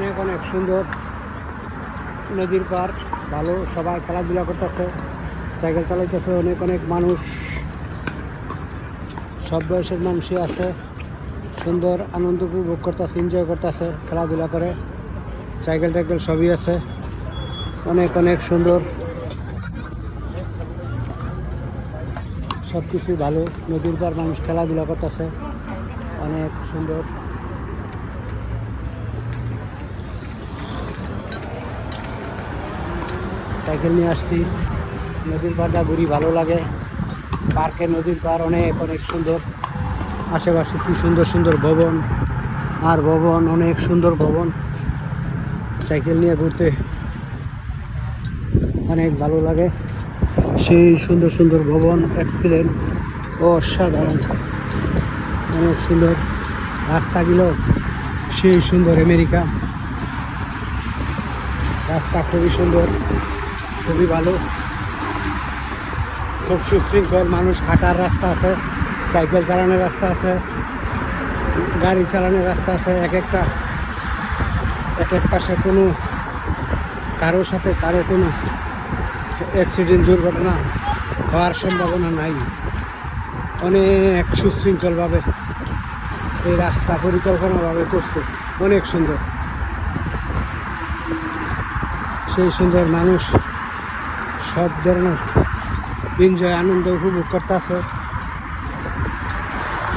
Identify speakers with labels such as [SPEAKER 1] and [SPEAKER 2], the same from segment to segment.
[SPEAKER 1] অনেক অনেক সুন্দর নদীর পার, ভালো সবাই খেলাধুলা করতেছে, সাইকেল চালাইতেছে, অনেক অনেক মানুষ, সব বয়সের মানুষই আছে, সুন্দর আনন্দ উপভোগ করতেছে, এনজয় করতেছে, খেলাধুলা করে, সাইকেল টাইকেল সবই আছে, অনেক অনেক সুন্দর, সব কিছুই ভালো। নদীর পার মানুষ খেলাধুলা করতেছে, অনেক সুন্দর। সাইকেল নিয়ে আসছি, নদীর পাড়টা ঘুরি, ভালো লাগে। পার্কে নদীর পাড় অনেক অনেক সুন্দর, আশেপাশে কি সুন্দর সুন্দর ভবন আর ভবন, অনেক সুন্দর ভবন। সাইকেল নিয়ে ঘুরতে অনেক ভালো লাগে, সেই সুন্দর সুন্দর ভবন, এক্সিলেন্ট, অসাধারণ, অনেক সুন্দর। রাস্তাগুলো সেই সুন্দর, আমেরিকা রাস্তা খুবই সুন্দর, খুবই ভালো, খুব সুশৃঙ্খল। মানুষ হাঁটার রাস্তা আছে, সাইকেল চালানোর রাস্তা আছে, গাড়ি চালানোর রাস্তা আছে, এক এক পাশে কোনো কারোর সাথে কারো কোনো অ্যাক্সিডেন্ট, দুর্ঘটনা হওয়ার সম্ভাবনা নাই। অনেক সুশৃঙ্খলভাবে এই রাস্তা পরিকল্পনাভাবে করছে, অনেক সুন্দর, সেই সুন্দর। মানুষ সব ধরনের এনজয়, আনন্দ উপভোগ করতেছে,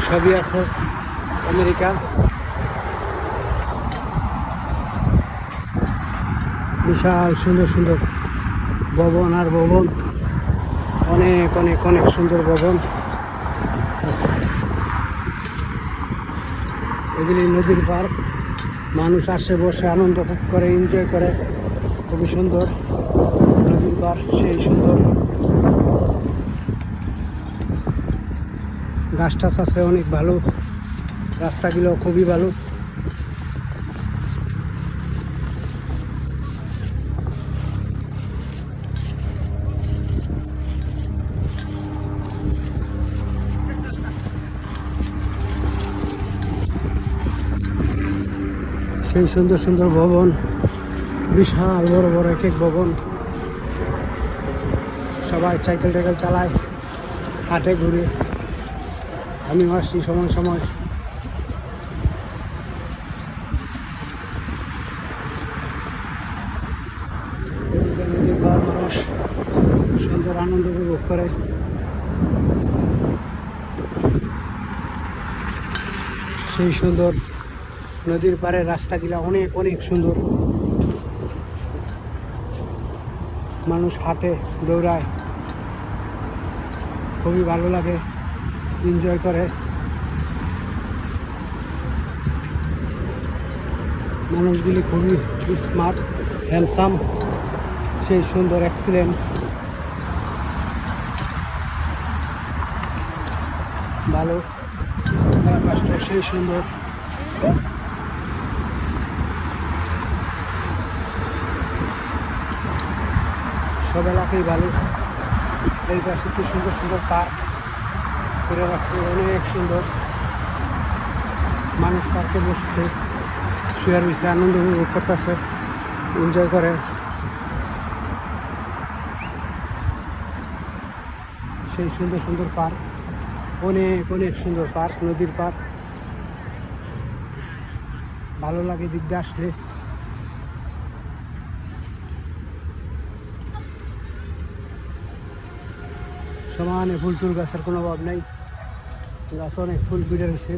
[SPEAKER 1] সবই আছে আমেরিকা। বিশাল সুন্দর সুন্দর ভবন আর ভবন, অনেক অনেক অনেক সুন্দর ভবন। এগুলি নদীর পার, মানুষ আসে, বসে আনন্দ উপভোগ করে, এনজয় করে, খুবই সুন্দর নদীর পার, সেই সুন্দর। গাছ টাছ আছে, অনেক ভালো, রাস্তাগুলো খুবই ভালো। সেই সুন্দর সুন্দর ভবন, বিশাল বড় বড় এক এক ভবন। সবাই সাইকেল টাইকেল চালায়, হাটে ঘুরে, আমি আসছি সময় সময়। মানুষ সুন্দর আনন্দ উপভোগ করে, সেই সুন্দর নদীর পাড়ের রাস্তাগুলা অনেক অনেক সুন্দর। মানুষ হাঁটে, দৌড়ায়, খুবই ভালো লাগে, এনজয় করে। মানুষগুলি খুবই স্মার্ট, হ্যান্ডসাম, সেই সুন্দর, এক্সিলেন্ট, ভালো, সেই সুন্দর। সব এলাকাই ভালো। এই পাশে কি সুন্দর সুন্দর পার্ক করে রাখছে, অনেক সুন্দর। মানুষ পার্কে বসছে, শুয়ে রয়েছে, আনন্দ উপভোগ করতেছে, এনজয় করে। সেই সুন্দর সুন্দর পার্ক, অনেক অনেক সুন্দর পার্ক, নদীর পার্ক, ভালো লাগে দিক দিয়ে আসলে। সমানে ফুল টুল গাছের কোনো অভাব নেই, গাছ অনেক ফুল ফুটে রয়েছে।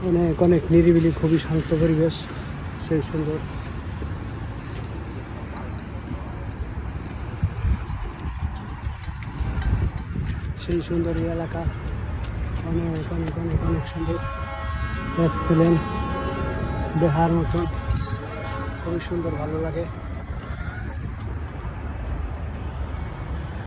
[SPEAKER 1] অনেক অনেক নিরিবিলি, খুবই শান্ত পরিবেশ, সেই সুন্দর। সেই সুন্দর এই এলাকা, অনেক অনেক অনেক অনেক সুন্দর, এক্সিলেন্ট, দেখার মতন, খুবই সুন্দর, ভালো লাগে।